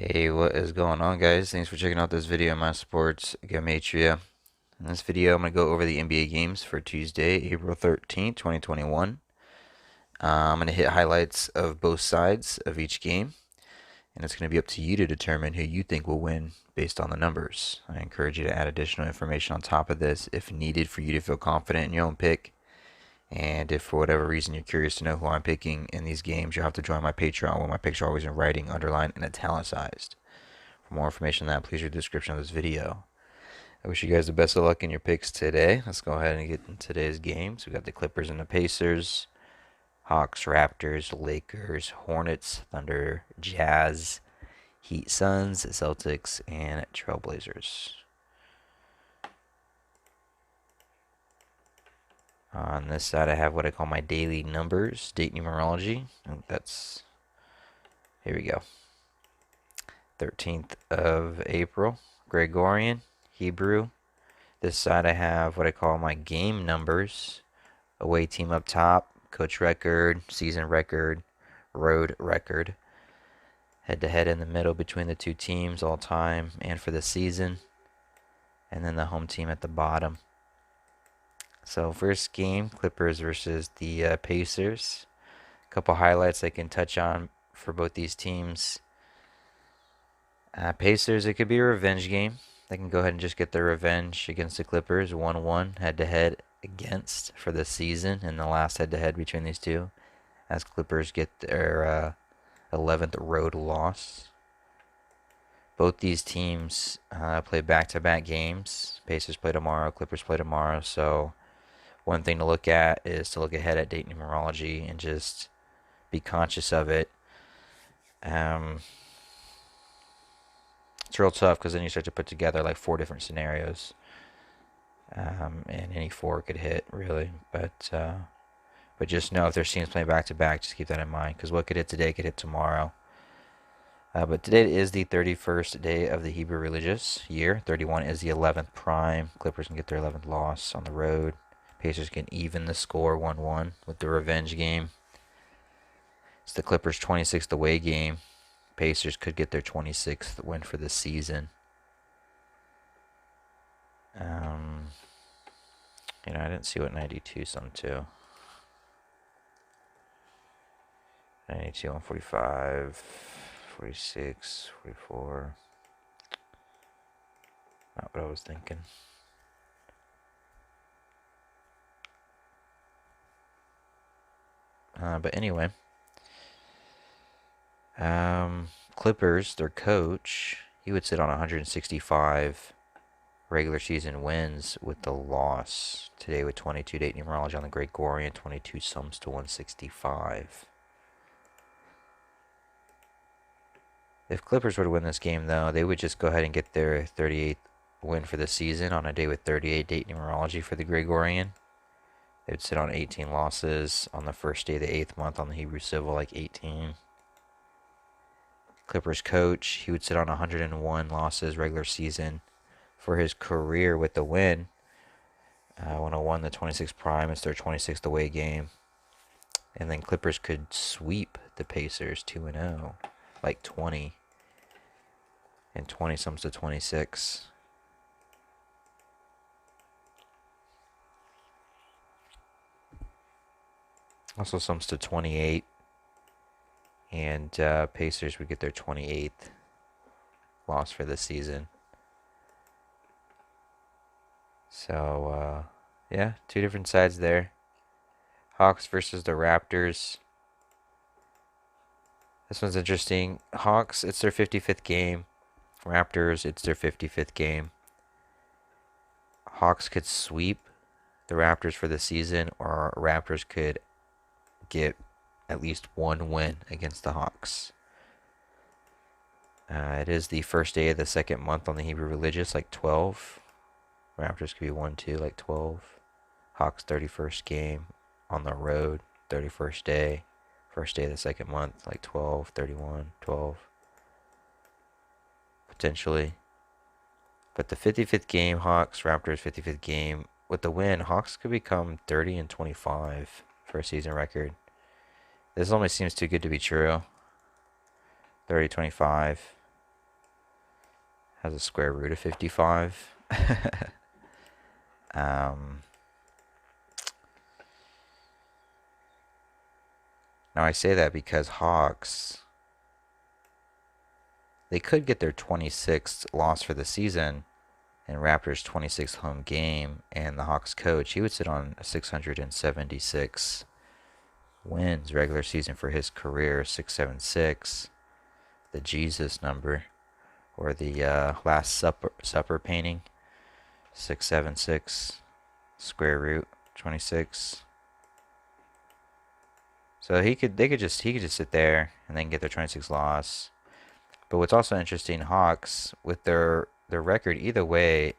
Hey, what is going on, guys? Thanks for checking out this video on my sports Gematria. In this video, I'm going to go over the NBA games for Tuesday, April 13th, 2021. I'm going to hit highlights of both sides of each game, and it's going to be up to you to determine who you think will win based on the numbers. I encourage you to add additional information on top of this if needed for you to feel confident in your own pick. And if for whatever reason you're curious to know who I'm picking in these games, you'll have to join my Patreon where my picks are always in writing, underlined, and italicized. For more information on that, please read the description of this video. I wish you guys the best of luck in your picks today. Let's go ahead and get into today's games. We got the Clippers and the Pacers, Hawks, Raptors, Lakers, Hornets, Thunder, Jazz, Heat, Suns, Celtics, and Trailblazers. On this side, I have what I call my daily numbers, date numerology. That's, here we go. 13th of April, Gregorian, Hebrew. This side I have what I call my game numbers. Away team up top, coach record, season record, road record. Head to head in the middle between the two teams all time and for the season. And then the home team at the bottom. So first game, Clippers versus the Pacers. A couple highlights I can touch on for both these teams. Pacers, it could be a revenge game. They can go ahead and just get their revenge against the Clippers, 1-1 head-to-head against for the season in the last head-to-head between these two, as Clippers get their 11th road loss. Both these teams play back-to-back games. Pacers play tomorrow, Clippers play tomorrow, so one thing to look at is to look ahead at date numerology and just be conscious of it. It's real tough because then you start to put together like 4 different scenarios, and any 4 could hit really. But just know if there's teams playing back to back, just keep that in mind because what could hit today could hit tomorrow. But today is the 31st day of the Hebrew religious year. 31 is the 11th prime. Clippers can get their 11th loss on the road. Pacers can even the score 1-1 with the revenge game. It's the Clippers' 26th away game. Pacers could get their 26th win for the season. I didn't see what 92 summed to. 92, 145, 46, 44. Not what I was thinking. But anyway. Clippers, their coach, he would sit on 165 regular season wins with the loss. Today with 22 date numerology on the Gregorian, 22 sums to 165. If Clippers were to win this game, though, they would just go ahead and get their 38th win for the season on a day with 38 date numerology for the Gregorian. They would sit on 18 losses on the first day of the 8th month on the Hebrew Civil, like 18. Clippers coach, he would sit on 101 losses regular season for his career with the win. 101, the 26th prime, it's their 26th away game. And then Clippers could sweep the Pacers 2-0, like 20. And 20 sums to 26. Also sums to 28. And Pacers would get their 28th loss for the season. So, yeah, 2 different sides there. Hawks versus the Raptors. This one's interesting. Hawks, it's their 55th game. Raptors, it's their 55th game. Hawks could sweep the Raptors for the season, or Raptors could get at least 1 win against the Hawks. It is the first day of the 2nd month on the Hebrew religious, like 12. Raptors could be 1-2, like 12. Hawks 31st game on the road, 31st day. First day of the 2nd month, like 12, 31, 12. Potentially. But the 55th game, Hawks, Raptors 55th game, with the win, Hawks could become 30-25 for a season record. This almost seems too good to be true. 30-25. has a square root of 55. um, Now I say that because Hawks, they could get their 26th loss for the season and Raptors' 26th home game, and the Hawks coach, he would sit on 676 wins regular season for his career, 676, the Jesus number, or the Last Supper painting, 676 square root 26. So he could just sit there and then get their 26th loss. But what's also interesting, Hawks with their record either way,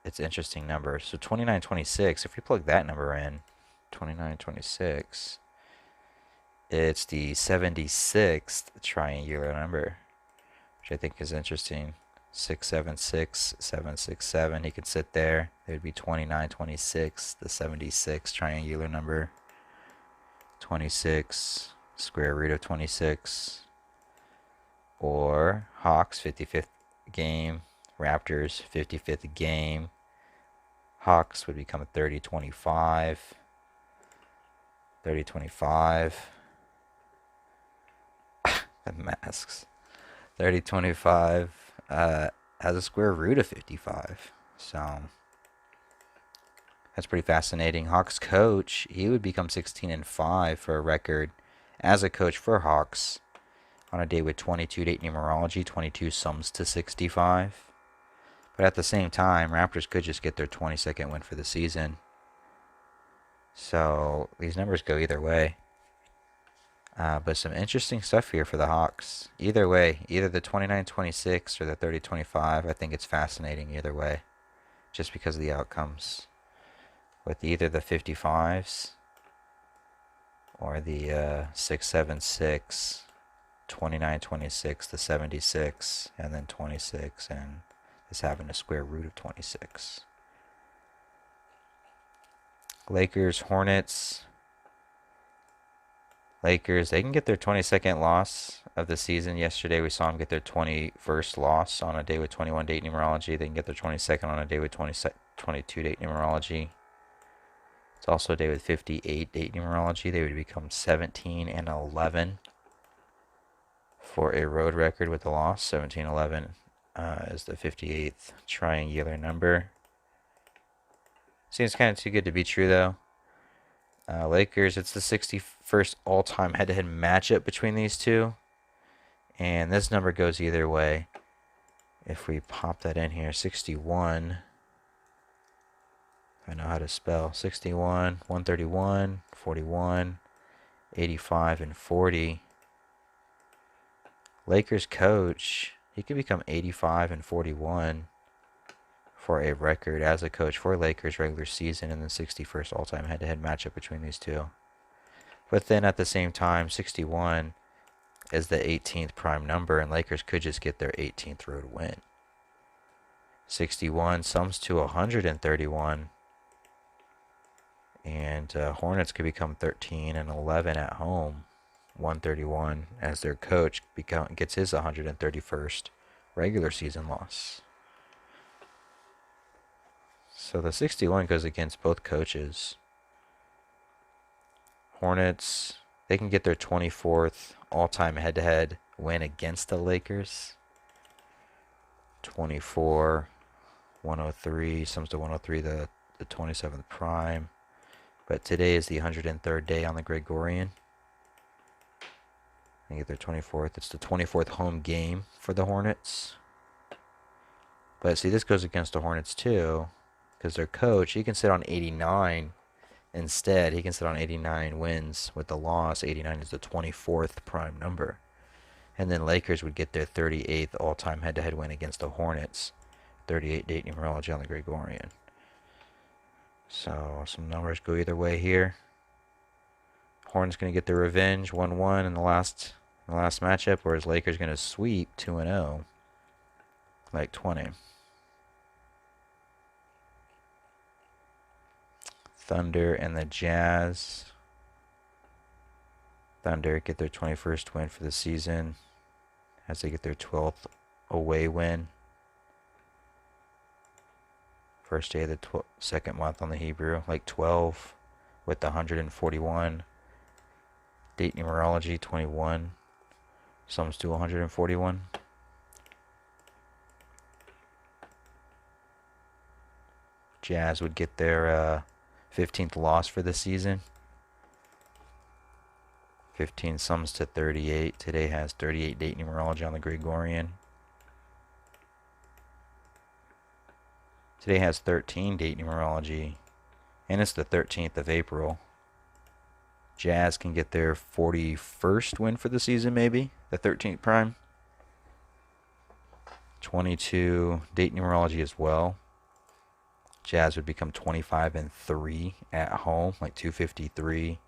it's interesting number. So 29-26, if we plug that number in, 29-26, it's the 76th triangular number, which I think is interesting. 676, 767. He could sit there. It would be 29-26, the 76 triangular number. 26, square root of 26. Or Hawks 55th game, Raptors 55th game. Hawks would become 30-25. 30-25. The masks. 30-25 has a square root of 55. So that's pretty fascinating. Hawks coach, he would become 16-5 for a record as a coach for Hawks on a day with 22 date numerology. 22 sums to 65. But at the same time, Raptors could just get their 22nd win for the season. So these numbers go either way. But some interesting stuff here for the Hawks. Either way, either the 29-26 or the 30-25, I think it's fascinating either way. Just because of the outcomes. With either the 55s or the 676, 29-26, the 76, and then 26, and this having a square root of 26. Lakers, Hornets. Lakers, they can get their 22nd loss of the season. Yesterday we saw them get their 21st loss on a day with 21 date numerology. They can get their 22nd on a day with 22 date numerology. It's also a day with 58 date numerology. They would become 17-11 for a road record with the loss. 17-11 is the 58th triangular number. Seems kind of too good to be true, though. Lakers, it's the 61st all-time head-to-head matchup between these two. And this number goes either way. If we pop that in here, 61. I know how to spell. 61, 131, 41, 85, and 40. Lakers coach, he could become 85 and 41 for a record as a coach for Lakers regular season in the 61st all-time head-to-head matchup between these two. But then at the same time, 61 is the 18th prime number, and Lakers could just get their 18th road win. 61 sums to 131, and Hornets could become 13-11 at home. 131 as their coach gets his 131st regular season loss. So the 61 goes against both coaches. Hornets, they can get their 24th all-time head-to-head win against the Lakers. 24, 103, sums to 103, the 27th prime. But today is the 103rd day on the Gregorian. They get their 24th. It's the 24th home game for the Hornets. But see, this goes against the Hornets too, because their coach, he can sit on 89 instead. He can sit on 89 wins with the loss. 89 is the 24th prime number. And then Lakers would get their 38th all-time head-to-head win against the Hornets. 38 date numerology on the Gregorian. So some numbers go either way here. Hornets going to get their revenge, 1-1 in the last matchup, whereas Lakers going to sweep 2-0, like 20. Thunder and the Jazz. Thunder get their 21st win for the season as they get their 12th away win First day of the second month on the Hebrew. Like 12 with the 141. Date numerology 21. Sums to 141. Jazz would get their 15th loss for the season. 15 sums to 38. Today has 38 date numerology on the Gregorian. Today has 13 date numerology, and it's the 13th of April. Jazz can get their 41st win for the season, maybe. The 13th prime. 22 date numerology as well. Jazz would become 25-3 at home, like 253.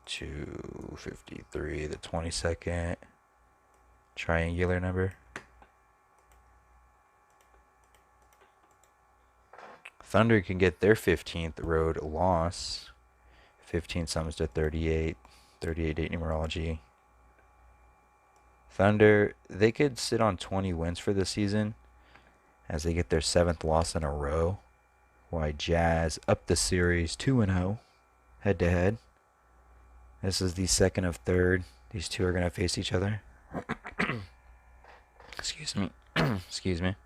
253, the 22nd triangular number. Thunder can get their 15th road loss. 15 sums to 38. 38 date numerology. Thunder, they could sit on 20 wins for the season as they get their 7th loss in a row. While Jazz up the series 2-0 head to head. This is the second of third. These two are going to face each other. Excuse me. Excuse me.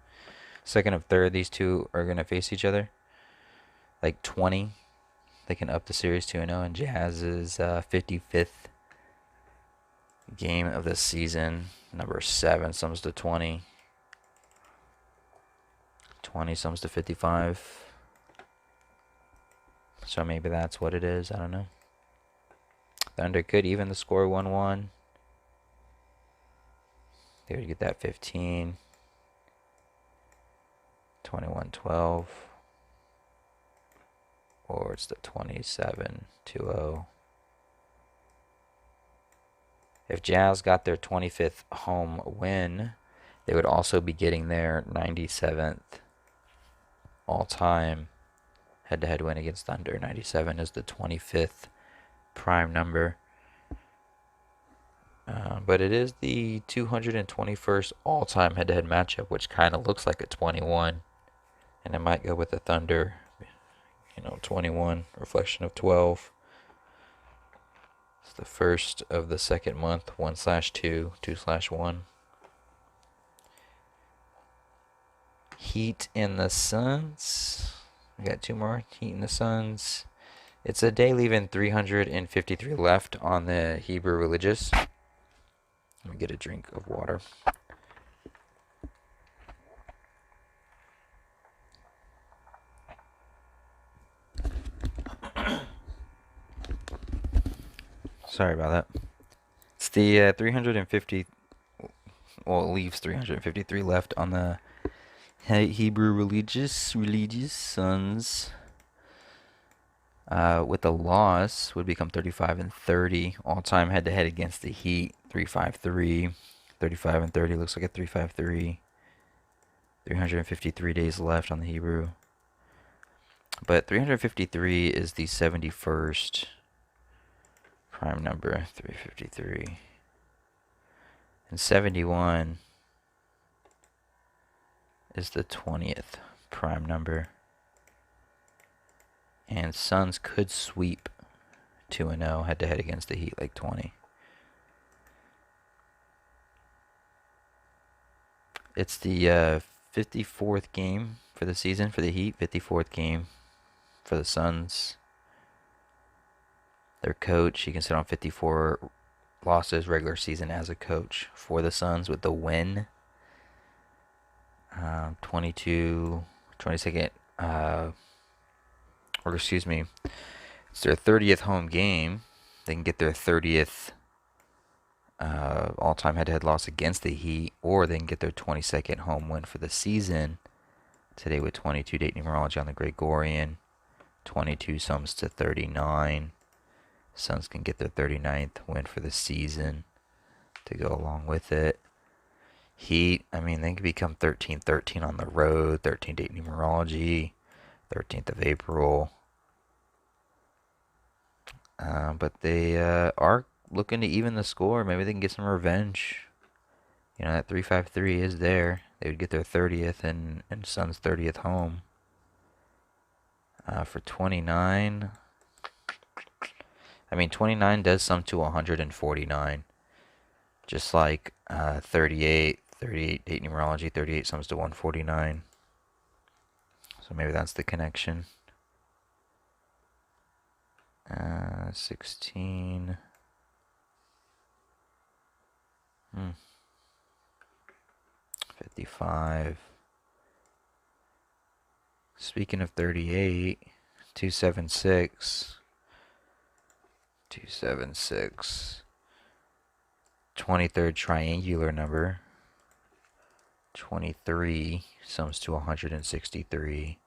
Second of third, these two are going to face each other. Like 20. They can up the series 2-0. And Jazz's 55th game of the season. Number 7 sums to 20. 20 sums to 55. So maybe that's what it is. I don't know. Thunder could even the score 1-1. They would get that 15. 21-12. Or it's the 27-2-0. If Jazz got their 25th home win, they would also be getting their 97th all-time head-to-head win against Thunder. 97 is the 25th prime number. But it is the 221st all-time head-to-head matchup, which kind of looks like a 21. And it might go with the Thunder, 21, reflection of 12. It's the first of the second month, 1/2, 2/1. Heat and the Suns. We got two more. Heat and the Suns. It's a day leaving 353 left on the Hebrew Religious. Let me get a drink of water. Sorry about that. It's the 350. Well, it leaves 353 left on the Hebrew Religious Suns. With the loss, would become 35-30. All-time head-to-head against the Heat, 353. 35-30 looks like a 353. 353 days left on the Hebrew. But 353 is the 71st prime number, 353. And 71 is the 20th prime number. And Suns could sweep 2-0 head-to-head against the Heat, like 20. It's the 54th game for the season for the Heat, 54th game for the Suns. Their coach, he can sit on 54 losses regular season as a coach for the Suns with the win. 22nd, or excuse me, it's their 30th home game. They can get their 30th all-time head-to-head loss against the Heat, or they can get their 22nd home win for the season. Today with 22 date numerology on the Gregorian. 22 sums to 39. Suns can get their 39th win for the season to go along with it. Heat, they can become 13-13 on the road. 13 date numerology. 13th of April. But they are looking to even the score. Maybe they can get some revenge. That 353 is there. They would get their 30th and Suns 30th home. For 29, I mean 29 does sum to 149. Just like 38 date numerology, 38 sums to 149. So maybe that's the connection. 16. 55. Speaking of 38, 276. 276. 23rd triangular number. 23 sums to 163.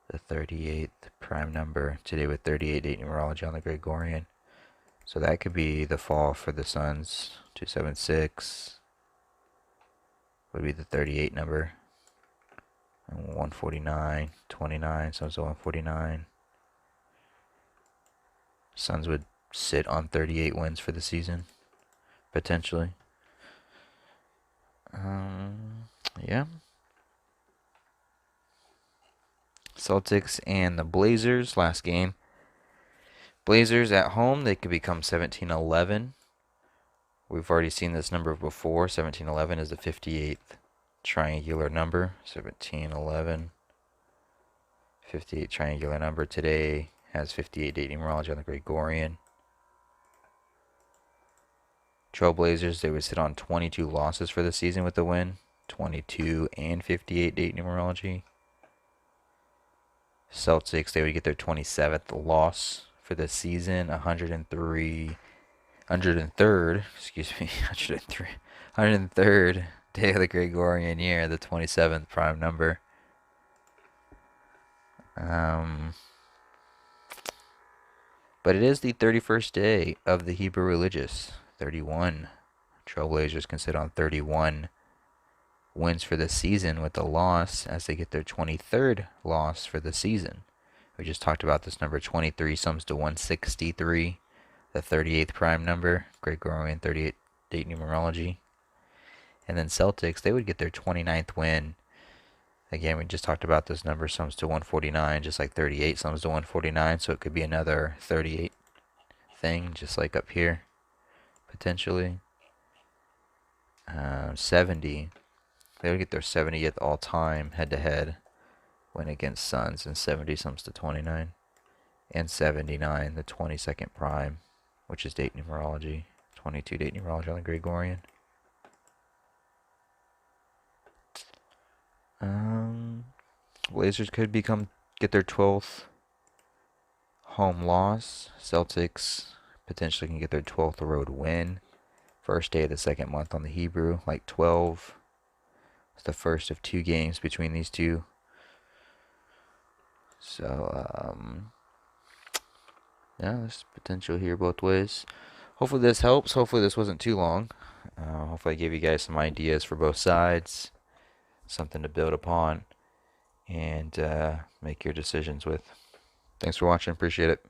The 38th prime number. Today with 38 date numerology on the Gregorian. So that could be the fall for the Suns. 276 would be the 38 number. And 149, 29 sums to 149. Suns would sit on 38 wins for the season, potentially. Yeah. Celtics and the Blazers, last game. Blazers at home, they could become 17-11. We've already seen this number before. 17-11 is the 58th triangular number. 17-11. 58 triangular number. Today has 58 date numerology on the Gregorian. Trailblazers, they would sit on 22 losses for the season with the win. 22 and 58 date numerology. Celtics, they would get their 27th loss for the season. 103, 103rd, excuse me, 103, 103rd day of the Gregorian year, the 27th prime number. But it is the 31st day of the Hebrew religious. 31. Trailblazers can sit on 31 wins for the season with a loss as they get their 23rd loss for the season. We just talked about this number. 23 sums to 163, the 38th prime number, Gregorian 38 date numerology. And then Celtics, they would get their 29th win. Again, we just talked about this number sums to 149, just like 38 sums to 149, so it could be another 38 thing, just like up here, potentially. 70. They would get their 70th all-time head-to-head win against Suns, and 70 sums to 29. And 79, the 22nd prime, which is date numerology. 22 date numerology on the Gregorian. Blazers could get their 12th home loss. Celtics potentially can get their 12th road win. First day of the second month on the Hebrew, like 12. It's the first of 2 games between these two. So, yeah, there's potential here both ways. Hopefully this helps. Hopefully this wasn't too long. Hopefully I gave you guys some ideas for both sides. Something to build upon and make your decisions with. Thanks for watching. Appreciate it.